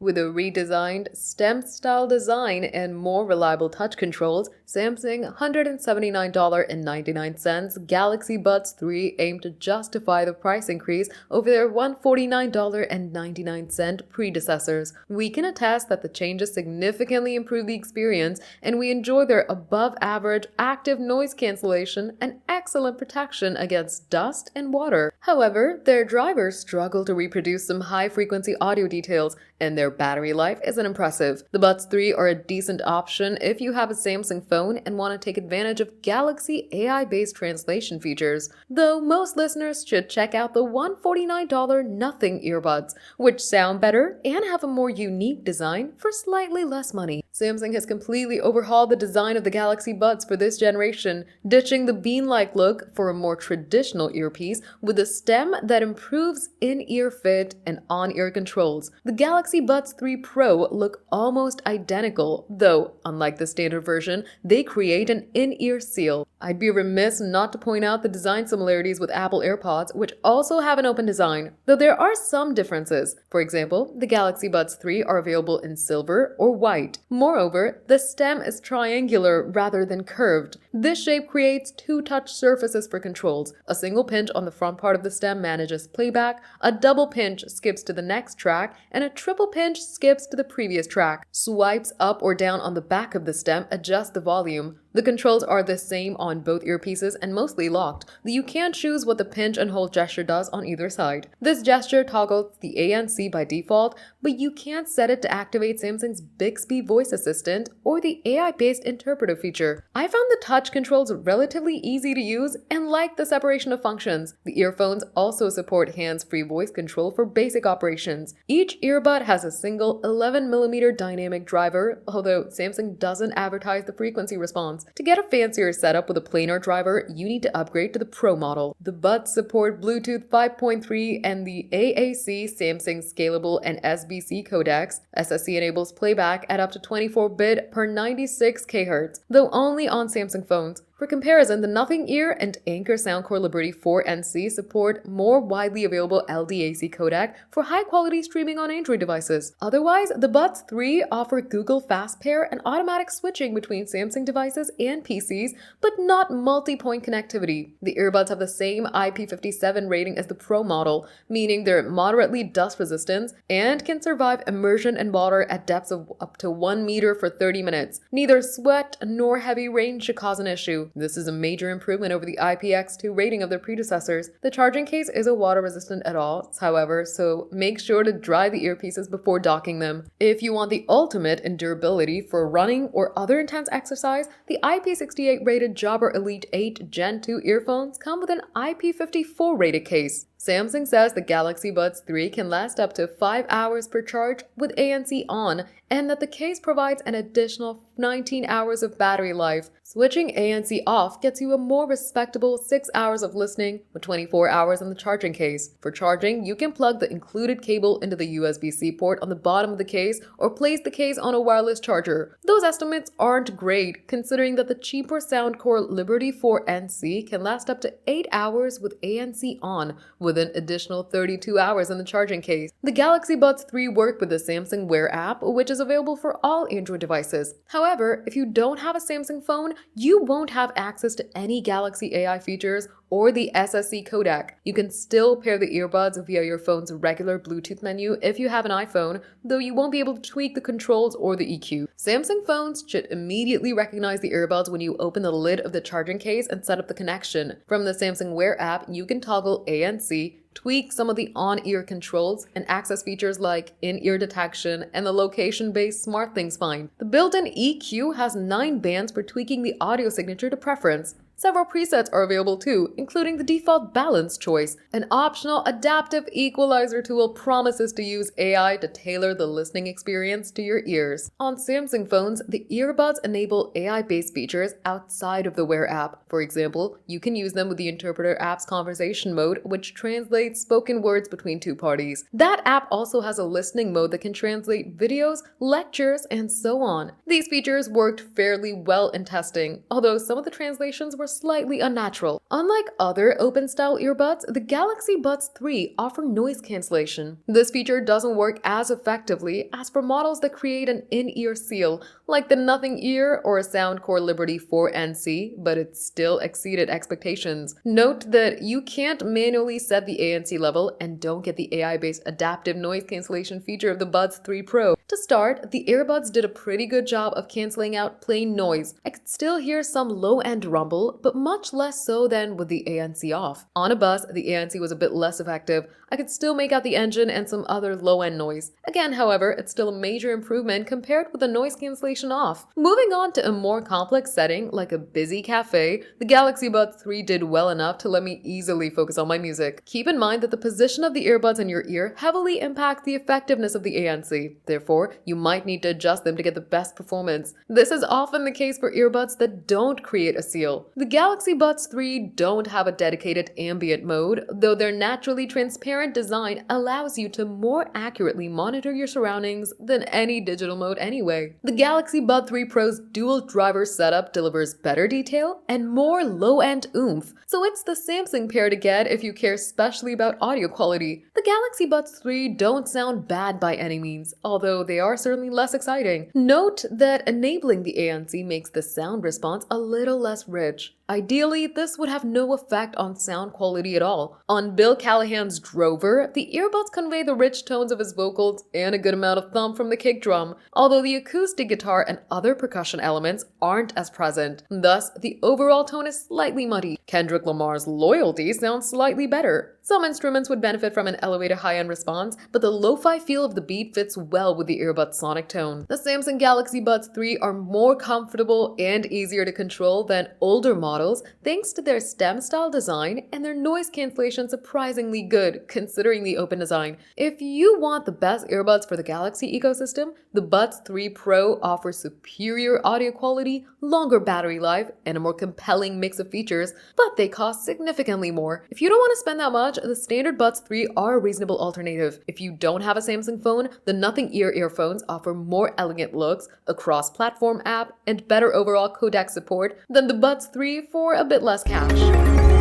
With a redesigned STEM-style design and more reliable touch controls, Samsung $179.99 Galaxy Buds 3 aim to justify the price increase over their $149.99 predecessors. We can attest that the changes significantly improve the experience, and we enjoy their above-average active noise cancellation and excellent protection against dust and water. However, their drivers struggle to reproduce some high-frequency audio details, and their battery life isn't impressive. The Buds 3 are a decent option if you have a Samsung phone and want to take advantage of Galaxy AI-based translation features, though most listeners should check out the $149 Nothing earbuds, which sound better and have a more unique design for slightly less money. Samsung has completely overhauled the design of the Galaxy Buds for this generation, ditching the bean-like look for a more traditional earpiece with a stem that improves in-ear fit and on-ear controls. The Galaxy Buds 3 Pro look almost identical, though, unlike the standard version, they create an in-ear seal. I'd be remiss not to point out the design similarities with Apple AirPods, which also have an open design, though there are some differences. For example, the Galaxy Buds 3 are available in silver or white. Moreover, the stem is triangular rather than curved. This shape creates two touch surfaces for controls. A single pinch on the front part of the stem manages playback, a double pinch skips to the next track, and a triple pinch skips to the previous track. Swipes up or down on the back of the stem adjust the volume. The controls are the same on both earpieces and mostly locked, though you can choose what the pinch and hold gesture does on either side. This gesture toggles the ANC by default, but you can't set it to activate Samsung's Bixby voice assistant or the AI-based interpreter feature. I found the touch controls relatively easy to use and like the separation of functions. The earphones also support hands-free voice control for basic operations. Each earbud has a single 11mm dynamic driver, although Samsung doesn't advertise the frequency response. To get a fancier setup with a planar driver, you need to upgrade to the Pro model. The Buds support Bluetooth 5.3 and the AAC Samsung Scalable and SBC codecs. SSC enables playback at up to 24-bit per 96 kHz, though only on Samsung phones. For comparison, the Nothing Ear and Anker Soundcore Liberty 4NC support more widely available LDAC codec for high-quality streaming on Android devices. Otherwise, the Buds 3 offer Google Fast Pair and automatic switching between Samsung devices and PCs, but not multi-point connectivity. The earbuds have the same IP57 rating as the Pro model, meaning they're moderately dust-resistant and can survive immersion in water at depths of up to 1 meter for 30 minutes. Neither sweat nor heavy rain should cause an issue. This is a major improvement over the IPX2 rating of their predecessors. The charging case isn't water resistant at all, however, so make sure to dry the earpieces before docking them. If you want the ultimate in durability for running or other intense exercise, the IP68 rated Jabra Elite 8 Gen 2 earphones come with an IP54 rated case. Samsung says the Galaxy Buds 3 can last up to 5 hours per charge with ANC on, and that the case provides an additional 19 hours of battery life. Switching ANC off gets you a more respectable 6 hours of listening with 24 hours in the charging case. For charging, you can plug the included cable into the USB-C port on the bottom of the case or place the case on a wireless charger. Those estimates aren't great, considering that the cheaper Soundcore Liberty 4NC can last up to 8 hours with ANC on, with an additional 32 hours in the charging case. The Galaxy Buds 3 work with the Samsung Wear app, which is available for all Android devices. However, if you don't have a Samsung phone, you won't have access to any Galaxy AI features or the SSC codec. You can still pair the earbuds via your phone's regular Bluetooth menu if you have an iPhone, though you won't be able to tweak the controls or the EQ. Samsung phones should immediately recognize the earbuds when you open the lid of the charging case and set up the connection. From the Samsung Wear app, you can toggle ANC, tweak some of the on-ear controls, and access features like in-ear detection and the location-based SmartThings find. The built-in EQ has 9 bands for tweaking the audio signature to preference. Several presets are available too, including the default balance choice. An optional adaptive equalizer tool promises to use AI to tailor the listening experience to your ears. On Samsung phones, the earbuds enable AI-based features outside of the Wear app. For example, you can use them with the Interpreter app's conversation mode, which translates spoken words between two parties. That app also has a listening mode that can translate videos, lectures, and so on. These features worked fairly well in testing, although some of the translations were were slightly unnatural. Unlike other open-style earbuds, the Galaxy Buds 3 offer noise cancellation. This feature doesn't work as effectively as for models that create an in-ear seal, like the Nothing Ear or Soundcore Liberty 4NC, but it still exceeded expectations. Note that you can't manually set the ANC level and don't get the AI-based adaptive noise cancellation feature of the Buds 3 Pro. To start, the earbuds did a pretty good job of canceling out plain noise. I could still hear some low-end rumble, but much less so than with the ANC off. On a bus, the ANC was a bit less effective. I could still make out the engine and some other low-end noise. Again, however, it's still a major improvement compared with the noise cancellation off. Moving on to a more complex setting, like a busy cafe, the Galaxy Buds 3 did well enough to let me easily focus on my music. Keep in mind that the position of the earbuds in your ear heavily impacts the effectiveness of the ANC. Therefore, you might need to adjust them to get the best performance. This is often the case for earbuds that don't create a seal. The Galaxy Buds 3 don't have a dedicated ambient mode, though their naturally transparent design allows you to more accurately monitor your surroundings than any digital mode anyway. The Galaxy Bud 3 Pro's dual driver setup delivers better detail and more low-end oomph, so it's the Samsung pair to get if you care especially about audio quality. The Galaxy Buds 3 don't sound bad by any means, although they are certainly less exciting. Note that enabling the ANC makes the sound response a little less rich. Ideally, this would have no effect on sound quality at all. On Bill Callahan's Drover, the earbuds convey the rich tones of his vocals and a good amount of thump from the kick drum, although the acoustic guitar and other percussion elements aren't as present. Thus, the overall tone is slightly muddy. Kendrick Lamar's Loyalty sounds slightly better. Some instruments would benefit from an elevated high-end response, but the lo-fi feel of the beat fits well with the earbud's sonic tone. The Samsung Galaxy Buds 3 are more comfortable and easier to control than older models thanks to their stem-style design and their noise cancellation surprisingly good considering the open design. If you want the best earbuds for the Galaxy ecosystem, the Buds 3 Pro offers superior audio quality, longer battery life, and a more compelling mix of features, but they cost significantly more. If you don't want to spend that much, the standard Buds 3 are a reasonable alternative. If you don't have a Samsung phone, the Nothing Ear earphones offer more elegant looks, a cross-platform app, and better overall codec support than the Buds 3 for a bit less cash.